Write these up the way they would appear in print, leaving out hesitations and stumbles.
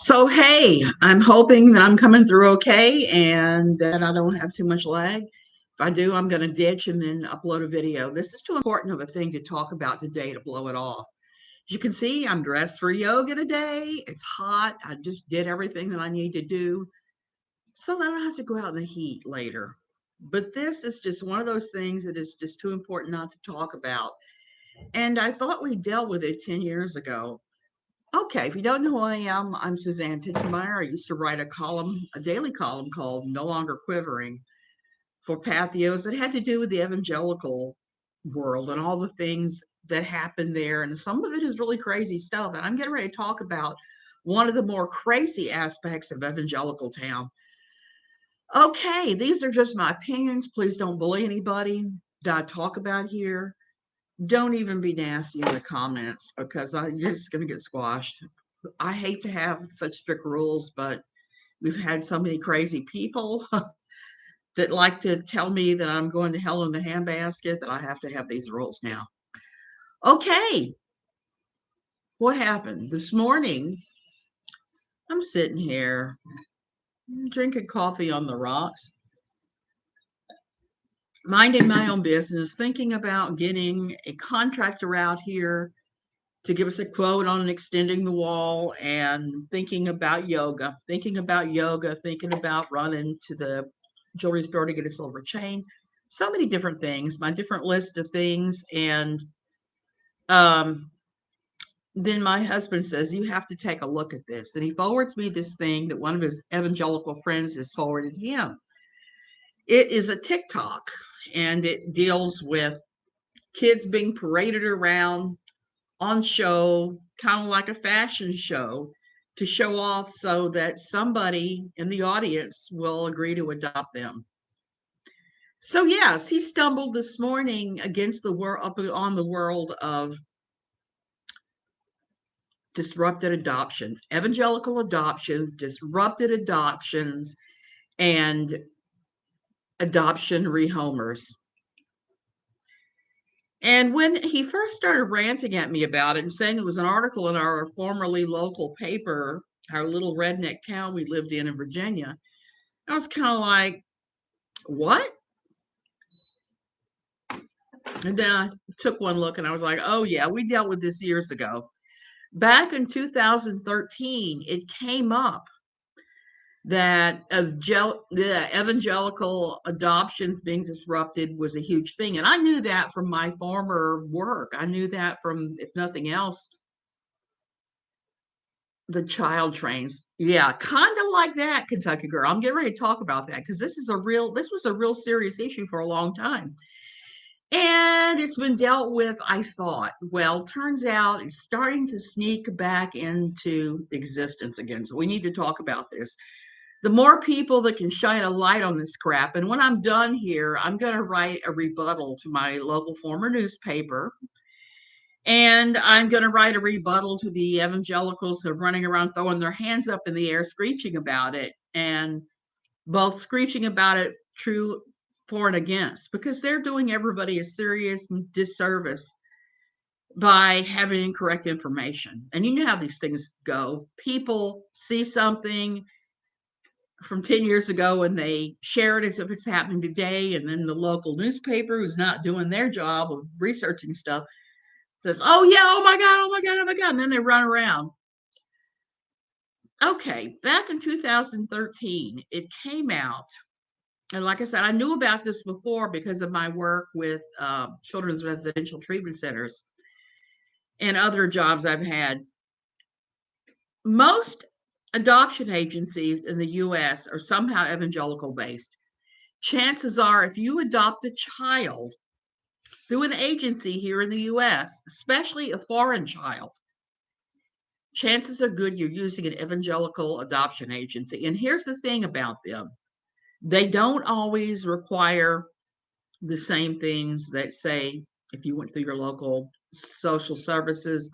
So, hey, I'm hoping that I'm coming through okay and that I don't have too much lag. If I do, I'm going to ditch and then upload a video. This is too important of a thing to talk about today to blow it off. As you can see, I'm dressed for yoga today. It's hot. I just did everything that I need to do so that I don't have to go out in the heat later. But this is just one of those things that is just too important not to talk about. And I thought we dealt with it 10 years ago. Okay, if you don't know who I am, I'm Suzanne Titchemeyer. I used to write a daily column called No Longer Quivering for Pathos that had to do with the evangelical world and all the things that happened there. And some of it is really crazy stuff. And I'm getting ready to talk about one of the more crazy aspects of evangelical town. Okay, these are just my opinions. Please don't bully anybody that I talk about here. Don't even be nasty in the comments because you're just going to get squashed. I hate to have such strict rules, but we've had so many crazy people that like to tell me that I'm going to hell in the handbasket that I have to have these rules now. Okay, what happened? This morning, I'm sitting here drinking coffee on the rocks, minding my own business, thinking about getting a contractor out here to give us a quote on extending the wall and thinking about yoga, thinking about running to the jewelry store to get a silver chain. So many different things, my different list of things. And um, then my husband says, you have to take a look at this. And he forwards me this thing that one of his evangelical friends has forwarded him. It is a TikTok and it deals with kids being paraded around on show, kind of like a fashion show, to show off so that somebody in the audience will agree to adopt them. So yes, he stumbled this morning against the world up on the world of disrupted adoptions, evangelical adoptions, disrupted adoptions, and adoption rehomers. And when he first started ranting at me about it and saying there was an article in our formerly local paper, our little redneck town we lived in Virginia, I was kind of like, what? And then I took one look and I was like, oh, yeah, we dealt with this years ago. Back in 2013, it came up that the evangelical adoptions being disrupted was a huge thing. And I knew that from my former work. I knew that from, if nothing else, the child trains. Yeah, kind of like that, Kentucky girl. I'm getting ready to talk about that because this was a real serious issue for a long time. And it's been dealt with, I thought. Well, turns out it's starting to sneak back into existence again. So we need to talk about this. The more people that can shine a light on this crap. And when I'm done here, I'm going to write a rebuttal to my local former newspaper. And I'm going to write a rebuttal to the evangelicals who are running around throwing their hands up in the air, screeching about it, and both screeching about it true for and against, because they're doing everybody a serious disservice by having incorrect information. And you know how these things go. People see something from 10 years ago and they share it as if it's happening today. And then the local newspaper, who's not doing their job of researching stuff, says, oh, yeah, oh my God, oh my God, oh my God. And then they run around. Okay, back in 2013, it came out. And like I said, I knew about this before because of my work with children's residential treatment centers and other jobs I've had. Most adoption agencies in the U.S. are somehow evangelical based. Chances are, if you adopt a child through an agency here in the U.S., especially a foreign child, chances are good you're using an evangelical adoption agency. And here's the thing about them. They don't always require the same things that, say, if you went through your local social services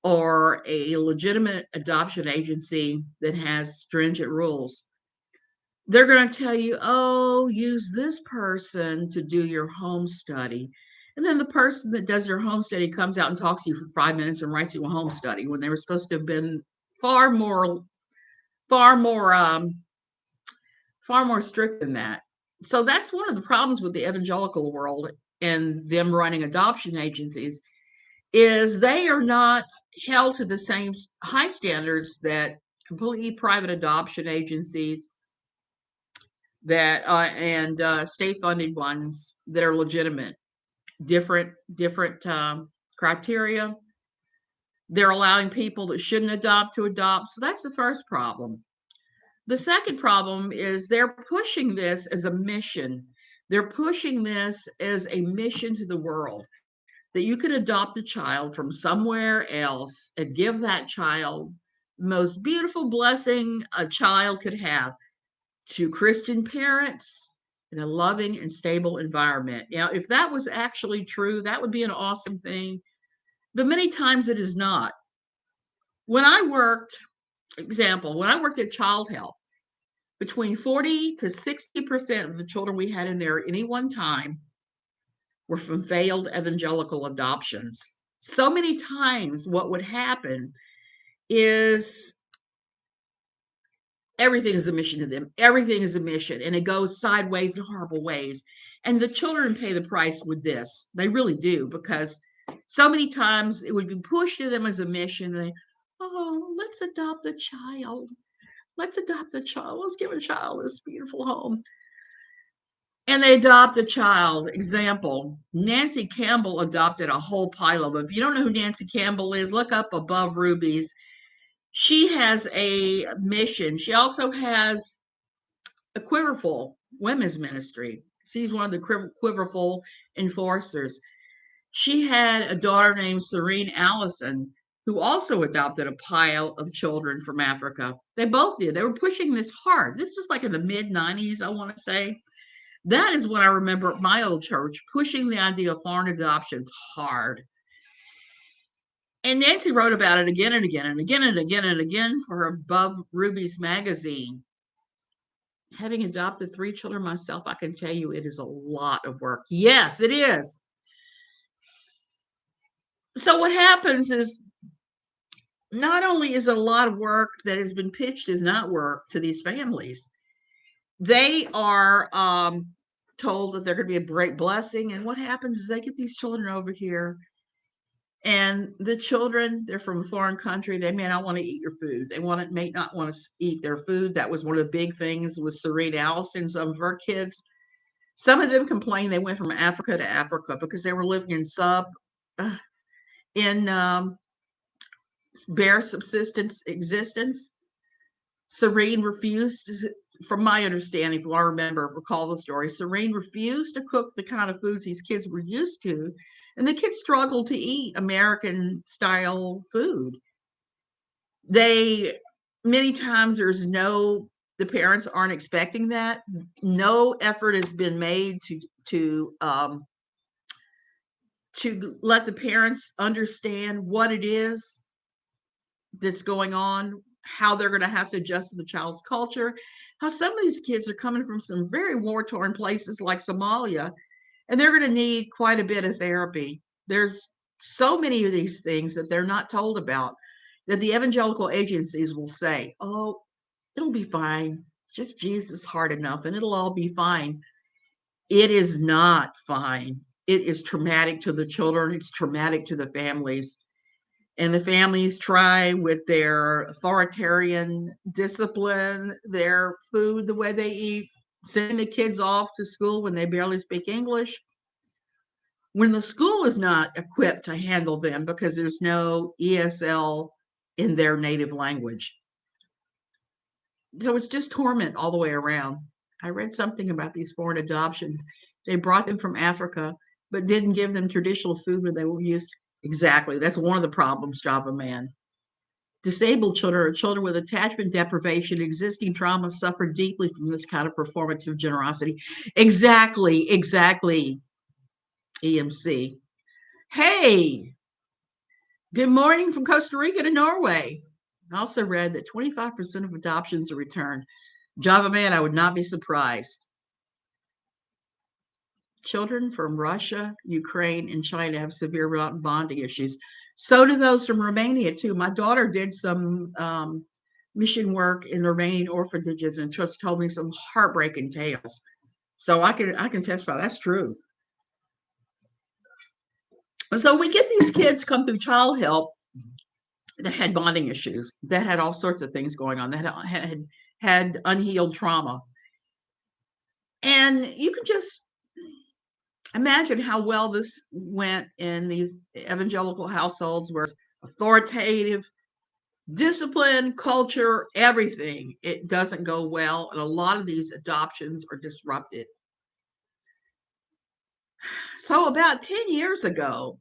or a legitimate adoption agency that has stringent rules. They're going to tell you, oh, use this person to do your home study. And then the person that does your home study comes out and talks to you for 5 minutes and writes you a home study when they were supposed to have been far more far more far more strict than that. So that's one of the problems with the evangelical world and them running adoption agencies is they are not held to the same high standards that completely private adoption agencies that and state funded ones that are legitimate. Different criteria. They're allowing people that shouldn't adopt to adopt. So that's the first problem. The second problem is they're pushing this as a mission. They're pushing this as a mission to the world that you could adopt a child from somewhere else and give that child the most beautiful blessing a child could have to Christian parents in a loving and stable environment. Now, if that was actually true, that would be an awesome thing. But many times it is not. When I worked, when I worked at Child Health, between 40 to 60% of the children we had in there at any one time were from failed evangelical adoptions. So many times, what would happen is everything is a mission to them. Everything is a mission, and it goes sideways in horrible ways. And the children pay the price with this. They really do, because so many times it would be pushed to them as a mission. Oh, let's adopt a child. Let's adopt a child. Let's give a child this beautiful home. And they adopt a child. Example, Nancy Campbell adopted a whole pile of them. If you don't know who Nancy Campbell is, look up Above Rubies. She has a mission. She also has a Quiverful women's ministry. She's one of the Quiverful enforcers. She had a daughter named Serene Allison, who also adopted a pile of children from Africa. They both did. They were pushing this hard. This was like in the mid-90s, I want to say. That is when I remember at my old church pushing the idea of foreign adoptions hard. And Nancy wrote about it again and again and again and again and again for her Above Rubies magazine. Having adopted 3 children myself, I can tell you it is a lot of work. Yes, it is. So what happens is not only is it a lot of work that has been pitched as not work to these families, they are told that they're going to be a great blessing. And what happens is they get these children over here, and the children, they're from a foreign country. They may not want to eat your food. May not want to eat their food. That was one of the big things with Serene Allison, some of her kids. Some of them complained they went from Africa to Africa because they were living in bare subsistence existence. Serene refused, from my understanding, if you want to recall the story, Serene refused to cook the kind of foods these kids were used to, and the kids struggled to eat American-style food. Many times the parents aren't expecting that. No effort has been made to let the parents understand what it is that's going on, how they're going to have to adjust to the child's culture, how some of these kids are coming from some very war-torn places like Somalia, and they're going to need quite a bit of therapy. There's so many of these things that they're not told about, that the evangelical agencies will say, oh, it'll be fine. Just Jesus hard enough and it'll all be fine. It is not fine. It is traumatic to the children. It's traumatic to the families. And the families try with their authoritarian discipline, their food, the way they eat, sending the kids off to school when they barely speak English, when the school is not equipped to handle them because there's no ESL in their native language. So it's just torment all the way around. I read something about these foreign adoptions. They brought them from Africa, but didn't give them traditional food when they were used. Exactly. That's one of the problems, Java Man. Disabled children or children with attachment deprivation, existing trauma suffer deeply from this kind of performative generosity. Exactly. EMC. Hey, good morning from Costa Rica to Norway. I also read that 25% of adoptions are returned. Java Man, I would not be surprised. Children from Russia, Ukraine, and China have severe bonding issues. So do those from Romania, too. My daughter did some mission work in remaining orphanages and just told me some heartbreaking tales. So I can testify that's true. And so we get these kids come through child help that had bonding issues, that had all sorts of things going on, that had unhealed trauma. And you can just imagine how well this went in these evangelical households where it's authoritative, discipline, culture, everything. It doesn't go well. And a lot of these adoptions are disrupted. So about 10 years ago,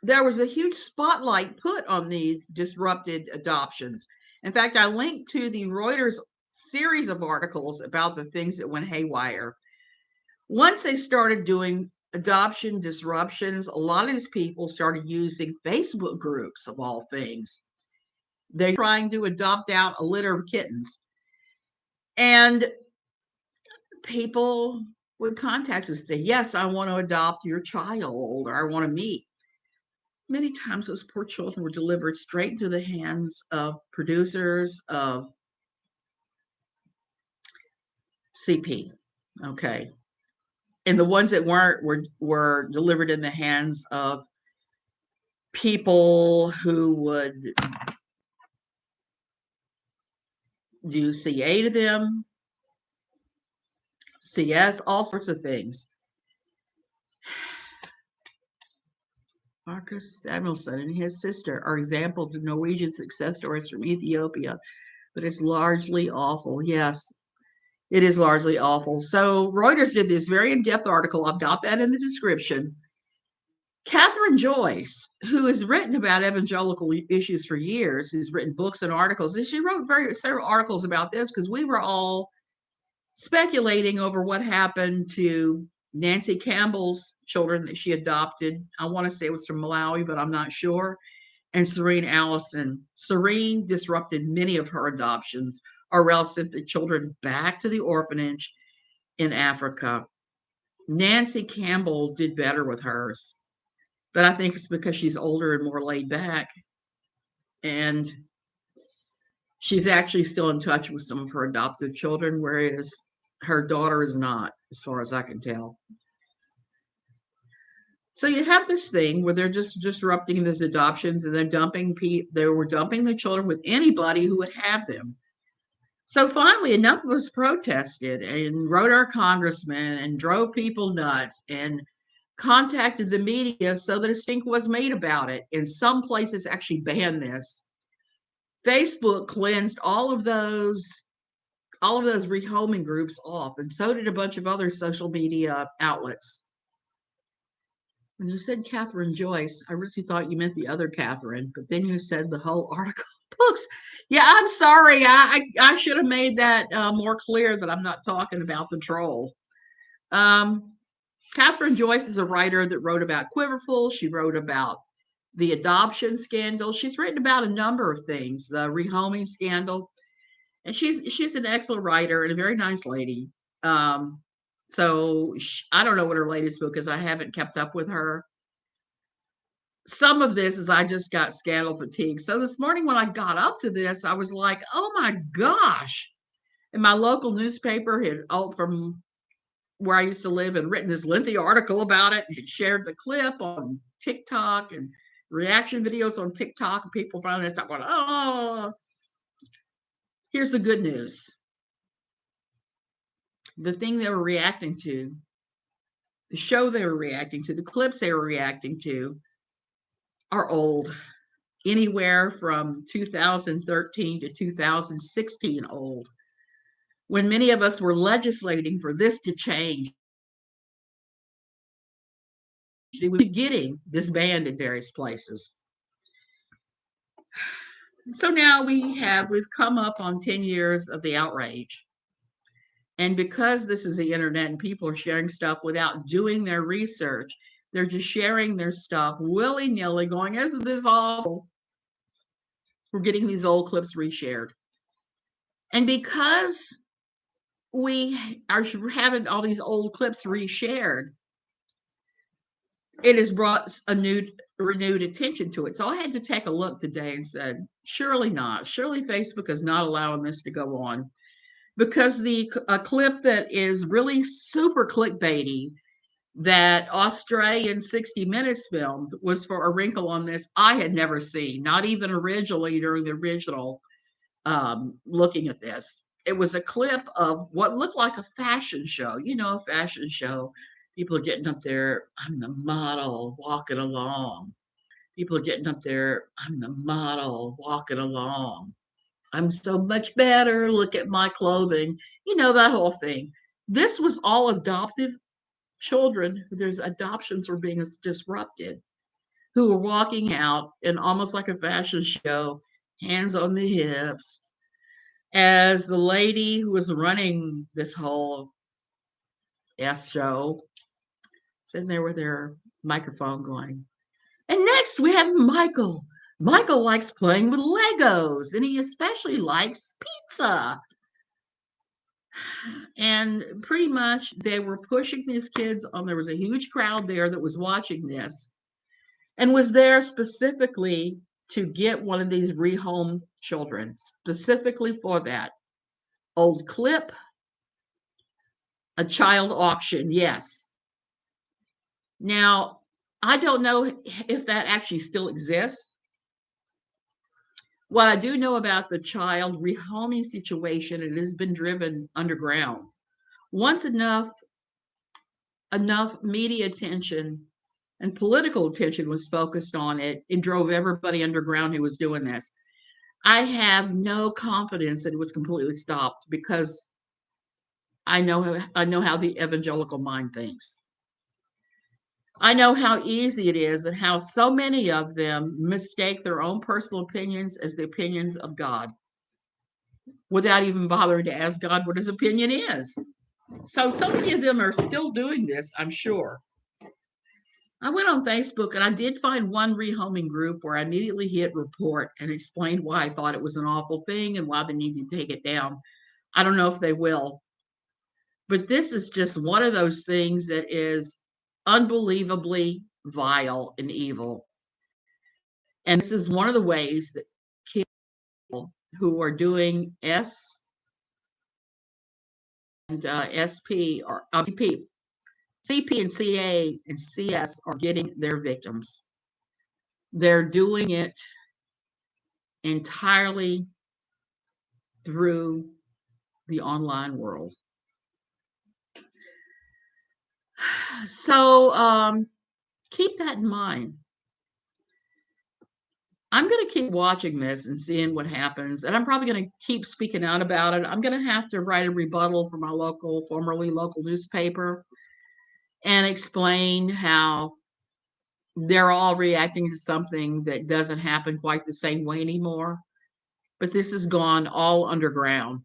there was a huge spotlight put on these disrupted adoptions. In fact, I linked to the Reuters series of articles about the things that went haywire. Once they started doing adoption disruptions, a lot of these people started using Facebook groups of all things. They're trying to adopt out a litter of kittens. And people would contact us and say, yes, I want to adopt your child, or I want to meet. Many times those poor children were delivered straight into the hands of producers of CP. Okay. And the ones that weren't were delivered in the hands of people who would do CA to them, CS, all sorts of things. Marcus Samuelson and his sister are examples of Norwegian success stories from Ethiopia, but it's largely awful. Yes, it is largely awful. So Reuters did this very in-depth article. I've got that in the description. Katherine Joyce, who has written about evangelical issues for years, has written books and articles, and she wrote several articles about this because we were all speculating over what happened to Nancy Campbell's children that she adopted. I want to say it was from Malawi, but I'm not sure. And Serene Allison. Serene disrupted many of her adoptions, or else sent the children back to the orphanage in Africa. Nancy Campbell did better with hers, but I think it's because she's older and more laid back. And she's actually still in touch with some of her adoptive children, whereas her daughter is not, as far as I can tell. So you have this thing where they're just disrupting these adoptions, and they're they were dumping the children with anybody who would have them. So finally, enough of us protested and wrote our congressman and drove people nuts and contacted the media so that a stink was made about it. And some places actually banned this. Facebook cleansed all of those rehoming groups off, and so did a bunch of other social media outlets. When you said Katherine Joyce, I really thought you meant the other Katherine, but then you said the whole article books. Yeah, I'm sorry. I should have made that more clear that I'm not talking about the troll. Katherine Joyce is a writer that wrote about Quiverful. She wrote about the adoption scandal. She's written about a number of things, the rehoming scandal. And she's an excellent writer and a very nice lady. So I don't know what her latest book is. I haven't kept up with her. Some of this is I just got scandal fatigue. So this morning when I got up to this, I was like, oh my gosh. And my local newspaper had from where I used to live and written this lengthy article about it and had shared the clip on TikTok and reaction videos on TikTok. And people finally started going, oh, here's the good news. The thing they were reacting to, the show they were reacting to, the clips they were reacting to are old, anywhere from 2013 to 2016 old, when many of us were legislating for this to change. They were getting this banned in various places. So now we've come up on 10 years of the outrage. And because this is the internet and people are sharing stuff without doing their research, they're just sharing their stuff willy-nilly, going, isn't this awful? We're getting these old clips reshared. And because we are having all these old clips reshared, it has brought a renewed attention to it. So I had to take a look today and said, surely not. Surely Facebook is not allowing this to go on, because a clip that is really super clickbaity that Australian 60 Minutes filmed was for A Wrinkle on This I had never seen, not even originally during the original looking at this. It was a clip of what looked like a fashion show. You know, a fashion show. People are getting up there. I'm the model walking along. People are getting up there. I'm the model walking along. I'm so much better. Look at my clothing. You know, that whole thing. This was all adoptive children. There's adoptions were being disrupted, who were walking out in almost like a fashion show, hands on the hips, as the lady who was running this whole show sitting there with their microphone going. And next we have Michael. Michael likes playing with Legos, and he especially likes pizza. And pretty much they were pushing these kids on. There was a huge crowd there that was watching this and was there specifically to get one of these rehomed children, specifically for that. Old clip, a child auction, yes. Now, I don't know if that actually still exists. What I do know about the child rehoming situation, it has been driven underground. Once enough media attention and political attention was focused on it, it drove everybody underground who was doing this. I have no confidence that it was completely stopped, because I know how the evangelical mind thinks. I know how easy it is and how so many of them mistake their own personal opinions as the opinions of God without even bothering to ask God what his opinion is. So many of them are still doing this, I'm sure. I went on Facebook and I did find one rehoming group where I immediately hit report and explained why I thought it was an awful thing and why they need to take it down. I don't know if they will, but this is just one of those things that is unbelievably vile and evil. And this is one of the ways that people who are doing and SP or CP and CA and CS are getting their victims. They're doing it entirely through the online world. So keep that in mind. I'm going to keep watching this and seeing what happens, and I'm probably going to keep speaking out about it. I'm going to have to write a rebuttal for my formerly local newspaper, and explain how they're all reacting to something that doesn't happen quite the same way anymore. But this has gone all underground.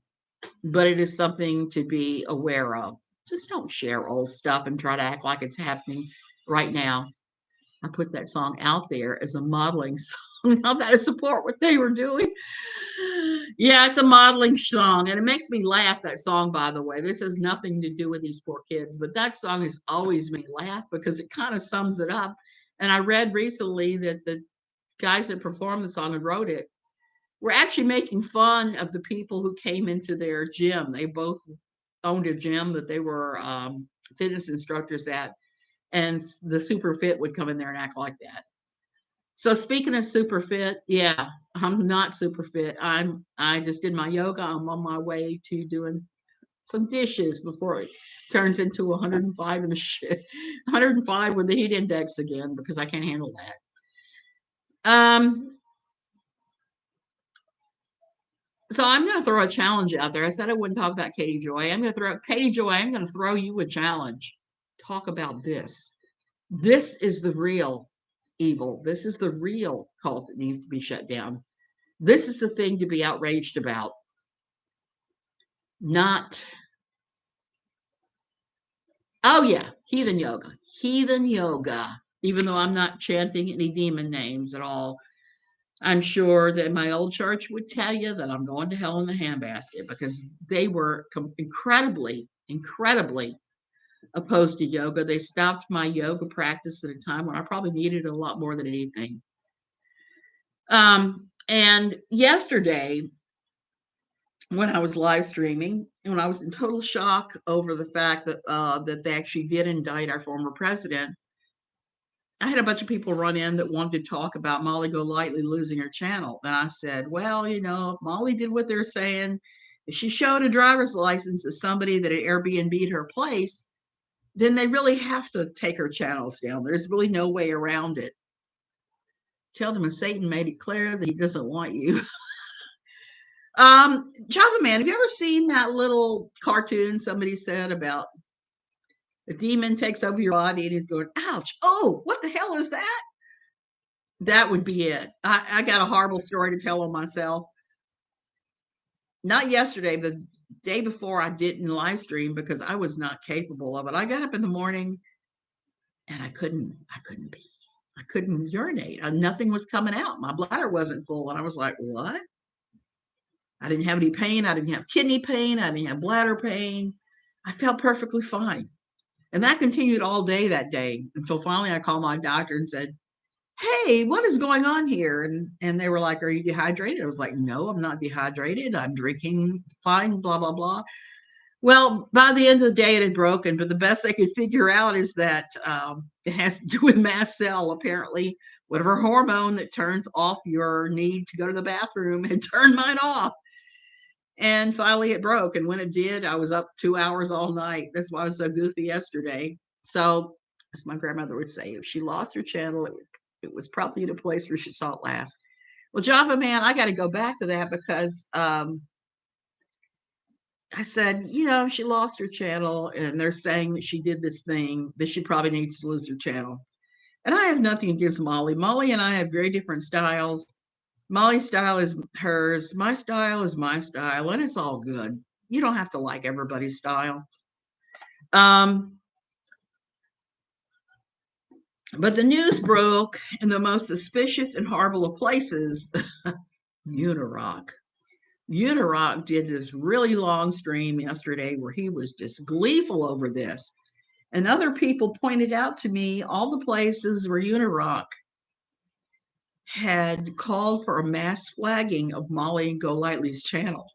But it is something to be aware of. Just don't share old stuff and try to act like it's happening right now. I put that song out there as a modeling song. Now that I support what they were doing. Yeah, it's a modeling song, and it makes me laugh, that song, by the way. This has nothing to do with these poor kids, but that song has always made me laugh because it kind of sums it up. And I read recently that the guys that performed the song and wrote it were actually making fun of the people who came into their gym. They both owned a gym that they were fitness instructors at, and the super fit would come in there and act like that. So speaking of super fit, yeah, I'm not super fit. I just did my yoga. I'm on my way to doing some dishes before it turns into 105 in the 105 with the heat index again, because I can't handle that. So I'm going to throw a challenge out there. I said I wouldn't talk about Katie Joy. I'm going to throw you a challenge. Talk about this. This is the real evil. This is the real cult that needs to be shut down. This is the thing to be outraged about. Not, oh yeah, heathen yoga. Heathen yoga. Even though I'm not chanting any demon names at all, I'm sure that my old church would tell you that I'm going to hell in the handbasket, because they were incredibly opposed to yoga. They stopped my yoga practice at a time when I probably needed it a lot more than anything. And yesterday, when I was live streaming, and when I was in total shock over the fact that they actually did indict our former president, I had a bunch of people run in that wanted to talk about Molly Golightly losing her channel. And I said, well, you know, if Molly did what they're saying, if she showed a driver's license to somebody that had Airbnb'd her place, then they really have to take her channels down. There's really no way around it. Tell them, and Satan made it clear that he doesn't want you. Java Man, have you ever seen that little cartoon somebody said about a demon takes over your body and he's going, ouch, oh, what the hell is that? That would be it. I got a horrible story to tell on myself. Not yesterday, the day before I didn't live stream because I was not capable of it. I got up in the morning and I couldn't pee. I couldn't urinate. Nothing was coming out. My bladder wasn't full. And I was like, what? I didn't have any pain. I didn't have kidney pain. I didn't have bladder pain. I felt perfectly fine. And that continued all day that day until finally I called my doctor and said, hey, what is going on here? And they were like, are you dehydrated? I was like, no, I'm not dehydrated. I'm drinking fine, blah, blah, blah. Well, by the end of the day, it had broken. But the best they could figure out is that it has to do with mast cell. Apparently, whatever hormone that turns off your need to go to the bathroom had turned mine off. And finally, it broke. And when it did, I was up 2 hours all night. That's why I was so goofy yesterday. So, as my grandmother would say, if she lost her channel, it was probably in a place where she saw it last. Well, Java Man, I got to go back to that because I said, you know, she lost her channel and they're saying that she did this thing, that she probably needs to lose her channel. And I have nothing against Molly. Molly and I have very different styles. Molly's style is hers. My style is my style, and it's all good. You don't have to like everybody's style. But the news broke in the most suspicious and horrible of places, Unirock. Unirock did this really long stream yesterday where he was just gleeful over this. And other people pointed out to me all the places where Unirock had called for a mass flagging of Molly Golightly's channel.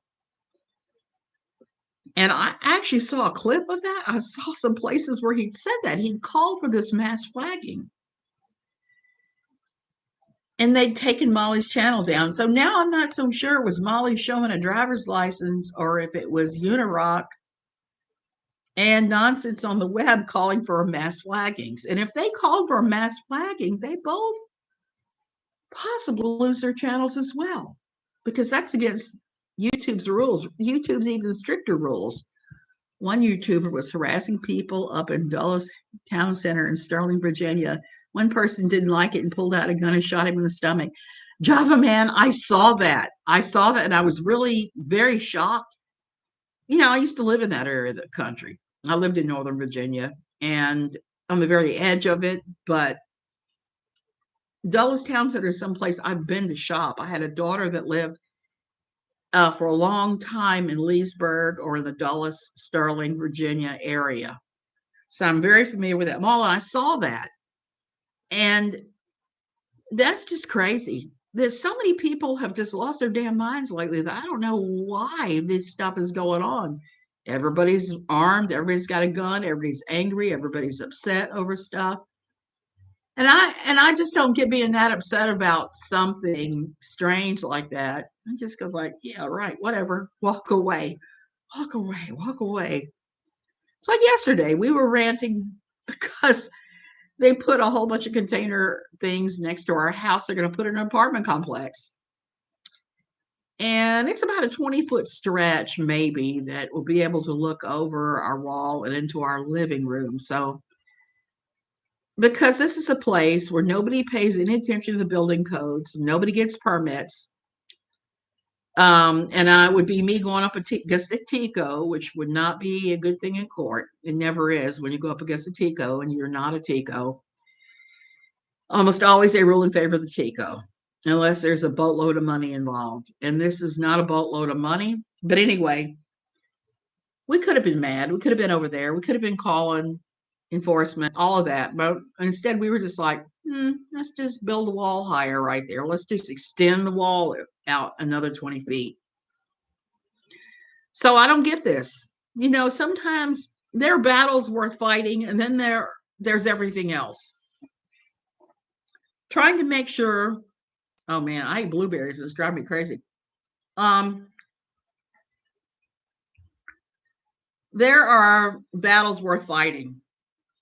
And I actually saw a clip of that. I saw some places where he'd said that. He'd called for this mass flagging. And they'd taken Molly's channel down. So now I'm not so sure it was Molly showing a driver's license or if it was Unirock and nonsense on the web calling for mass flaggings. And if they called for a mass flagging, they both possibly lose their channels as well, because that's against YouTube's rules. YouTube's even stricter rules. One YouTuber was harassing people up in Dulles Town Center in Sterling, Virginia. One person didn't like it and pulled out a gun and shot him in the stomach. Java Man, I saw that. And I was really very shocked. You know, I used to live in that area of the country. I lived in Northern Virginia and on the very edge of it, but Dulles Town Center is someplace I've been to shop. I had a daughter that lived for a long time in Leesburg or in the Dulles, Sterling, Virginia area. So I'm very familiar with that mall, and I saw that. And that's just crazy. There's so many people have just lost their damn minds lately that I don't know why this stuff is going on. Everybody's armed, everybody's got a gun, everybody's angry, everybody's upset over stuff. And I just don't get being that upset about something strange like that. I just go like, yeah, right, whatever. Walk away. Walk away. Walk away. It's like yesterday, we were ranting because they put a whole bunch of container things next to our house. They're going to put in an apartment complex. And it's about a 20-foot stretch, maybe, that will be able to look over our wall and into our living room. So, because this is a place where nobody pays any attention to the building codes, nobody gets permits. And I would be me going up against a TICO, which would not be a good thing in court. It never is when you go up against a TICO and you're not a TICO. Almost always they rule in favor of the TICO, unless there's a boatload of money involved. And this is not a boatload of money. But anyway, We could have been mad. We could have been over there. We could have been calling enforcement, all of that. But instead, we were just like, let's just build a wall higher right there. Let's just extend the wall out another 20 feet. So I don't get this. Sometimes there are battles worth fighting, and then there's everything else. Trying to make sure. Oh man, I eat blueberries. It's driving me crazy. There are battles worth fighting.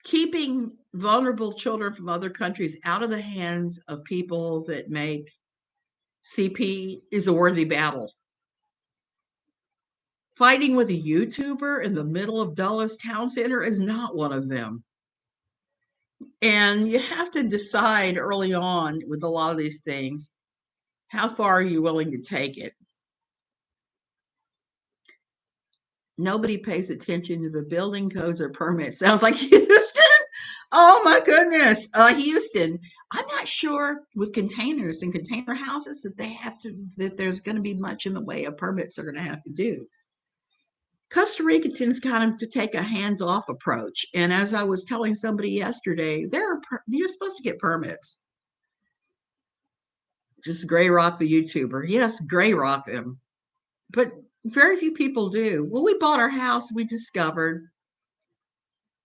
Keeping vulnerable children from other countries out of the hands of people that make CP is a worthy battle. Fighting with a YouTuber in the middle of Dulles Town Center is not one of them. And you have to decide early on with a lot of these things, how far are you willing to take it? Nobody pays attention to the building codes or permits. Sounds like Houston. Oh my goodness. Houston. I'm not sure with containers and container houses that there's going to be much in the way of permits they're going to have to do. Costa Rica tends kind of to take a hands-off approach. And as I was telling somebody yesterday, you're supposed to get permits. Just Gray Rock the YouTuber. Yes, Gray Rock him. But very few people do. When we bought our house, we discovered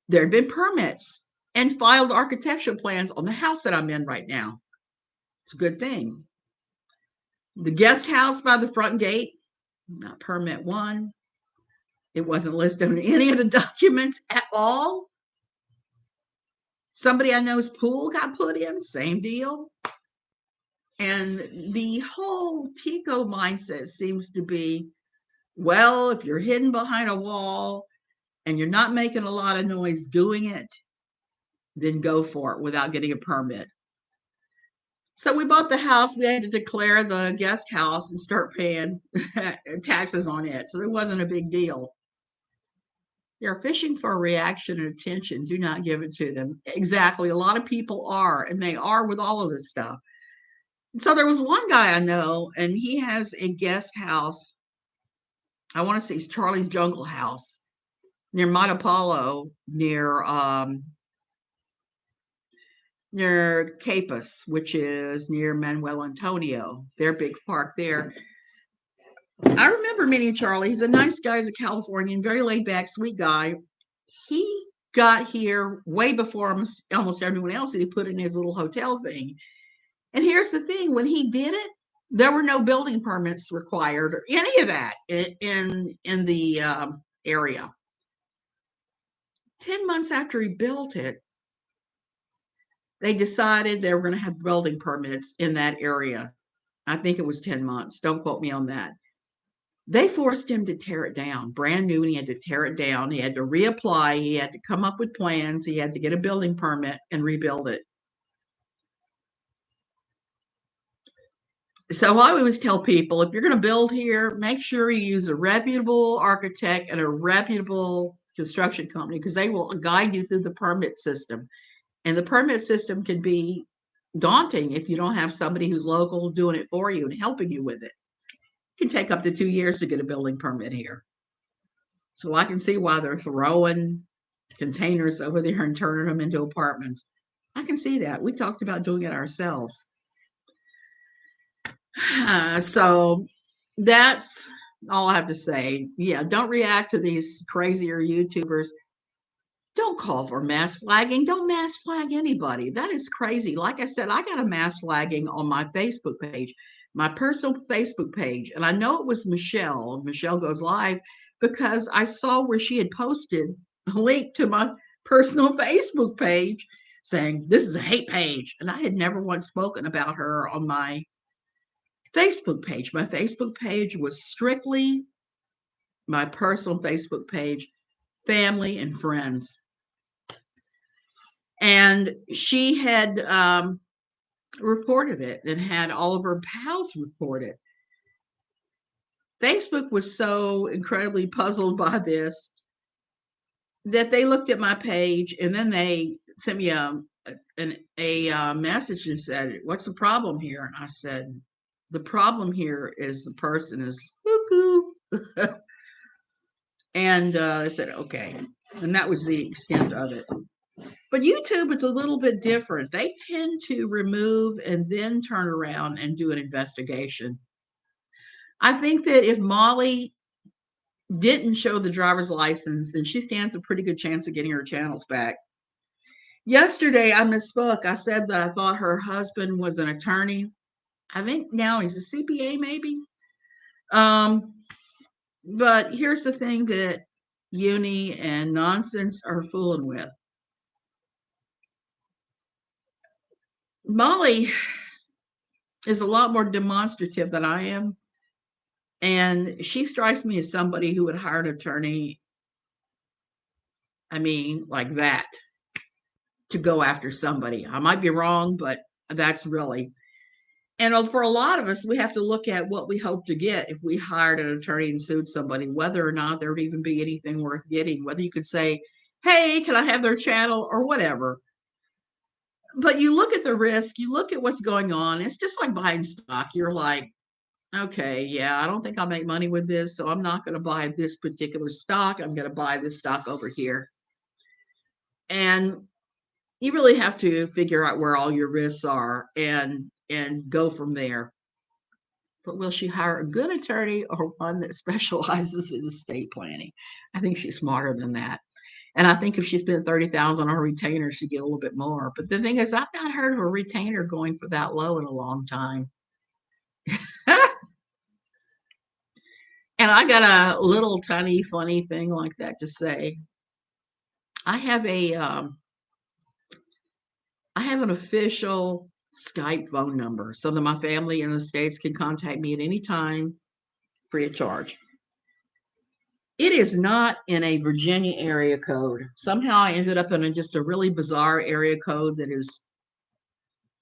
there had been permits and filed architectural plans on the house that I'm in right now. It's a good thing. The guest house by the front gate, not permit one. It wasn't listed on any of the documents at all. Somebody I know's pool got put in, same deal. And the whole Tico mindset seems to be, well, if you're hidden behind a wall and you're not making a lot of noise doing it, then go for it without getting a permit. So we bought the house. We had to declare the guest house and start paying taxes on it. So it wasn't a big deal. They're fishing for a reaction and attention. Do not give it to them. Exactly. A lot of people are, and they are with all of this stuff. So there was one guy I know, and he has a guest house. I want to say it's Charlie's Jungle House near Matapalo, near Capus, which is near Manuel Antonio, their big park there. I remember meeting Charlie. He's a nice guy. He's a Californian, very laid back, sweet guy. He got here way before almost everyone else, and he put in his little hotel thing. And here's the thing, when he did it, there were no building permits required or any of that in the area. 10 months after he built it, they decided they were going to have building permits in that area. I think it was 10 months. Don't quote me on that. They forced him to tear it down, brand new, and he had to tear it down. He had to reapply. He had to come up with plans. He had to get a building permit and rebuild it. So I always tell people, if you're going to build here, make sure you use a reputable architect and a reputable construction company, because they will guide you through the permit system. And the permit system can be daunting if you don't have somebody who's local doing it for you and helping you with it. It can take up to 2 years to get a building permit here. So I can see why they're throwing containers over there and turning them into apartments. I can see that. We talked about doing it ourselves. So that's all I have to say. Yeah, don't react to these crazier YouTubers. Don't call for mass flagging. Don't mass flag anybody. That is crazy. Like I said, I got a mass flagging on my Facebook page, my personal Facebook page. And I know it was Michelle. Michelle Goes Live, because I saw where she had posted a link to my personal Facebook page saying, this is a hate page. And I had never once spoken about her on my Facebook page. My Facebook page was strictly my personal Facebook page, family and friends. And she had reported it and had all of her pals report it. Facebook was so incredibly puzzled by this that they looked at my page, and then they sent me a message and said, what's the problem here? And I said, the problem here is the person is cuckoo. And I said, okay. And that was the extent of it. But YouTube is a little bit different. They tend to remove and then turn around and do an investigation. I think that if Molly didn't show the driver's license, then she stands a pretty good chance of getting her channels back. Yesterday, I misspoke. I said that I thought her husband was an attorney. I think now he's a CPA, maybe. But here's the thing that uni and nonsense are fooling with. Molly is a lot more demonstrative than I am. And she strikes me as somebody who would hire an attorney, I mean, like that, to go after somebody. I might be wrong, but that's really. And for a lot of us, we have to look at what we hope to get if we hired an attorney and sued somebody, whether or not there would even be anything worth getting, whether you could say, hey, can I have their channel or whatever. But you look at the risk, you look at what's going on. It's just like buying stock. You're like, okay, yeah, I don't think I'll make money with this, so I'm not going to buy this particular stock. I'm going to buy this stock over here. And you really have to figure out where all your risks are and go from there. But will she hire a good attorney or one that specializes in estate planning? I think she's smarter than that. And I think if she spent $30,000 on a retainer, she'd get a little bit more. But the thing is, I've not heard of a retainer going for that low in a long time. And I got a little tiny funny thing like that to say. I have an official Skype phone number so that my family in the States can contact me at any time free of charge. It is not in a Virginia area code. Somehow I ended up in just a really bizarre area code that is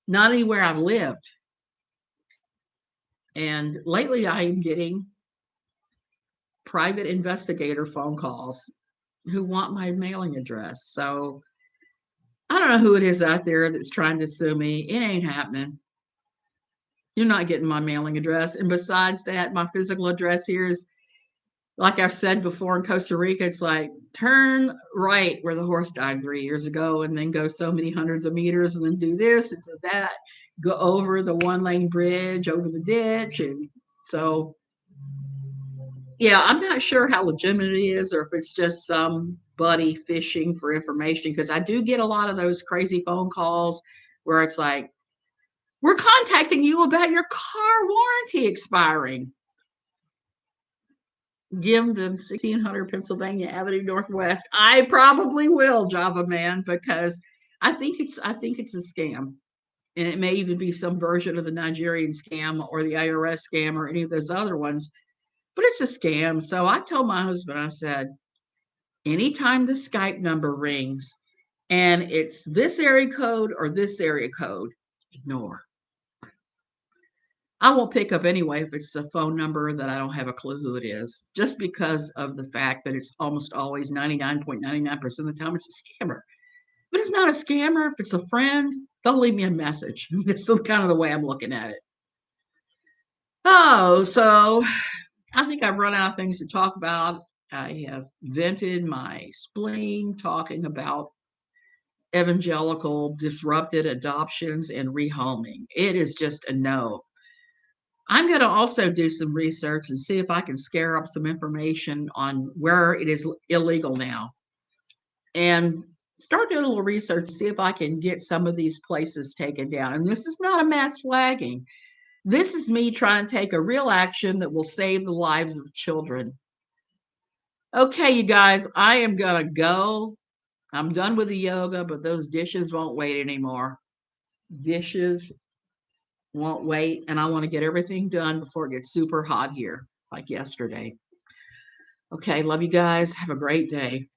not anywhere I've lived. And lately I am getting private investigator phone calls who want my mailing address. So I don't know who it is out there that's trying to sue me. It ain't happening. You're not getting my mailing address. And besides that, my physical address here is, like I've said before, in Costa Rica, it's like turn right where the horse died 3 years ago and then go so many hundreds of meters and then do this and do that, go over the 1-lane bridge, over the ditch. And so, yeah, I'm not sure how legitimate it is or if it's just somebody fishing for information, because I do get a lot of those crazy phone calls where it's like, we're contacting you about your car warranty expiring. Give them 1600 Pennsylvania Avenue Northwest. I probably will, Java Man, because I think it's a scam. And it may even be some version of the Nigerian scam or the IRS scam or any of those other ones, but it's a scam. So I told my husband, I said, anytime the Skype number rings and it's this area code or this area code, ignore. I won't pick up anyway if it's a phone number that I don't have a clue who it is, just because of the fact that it's almost always 99.99% of the time it's a scammer. But it's not a scammer. If it's a friend, they'll leave me a message. It's kind of the way I'm looking at it. Oh, so I think I've run out of things to talk about. I have vented my spleen talking about evangelical disrupted adoptions and rehoming. It is just a no. I'm going to also do some research and see if I can scare up some information on where it is illegal now and start doing a little research to see if I can get some of these places taken down. And this is not a mass flagging. This is me trying to take a real action that will save the lives of children. Okay, you guys, I am going to go. I'm done with the yoga, but those dishes won't wait anymore. Dishes won't wait, and I want to get everything done before it gets super hot here, like yesterday. Okay, love you guys. Have a great day.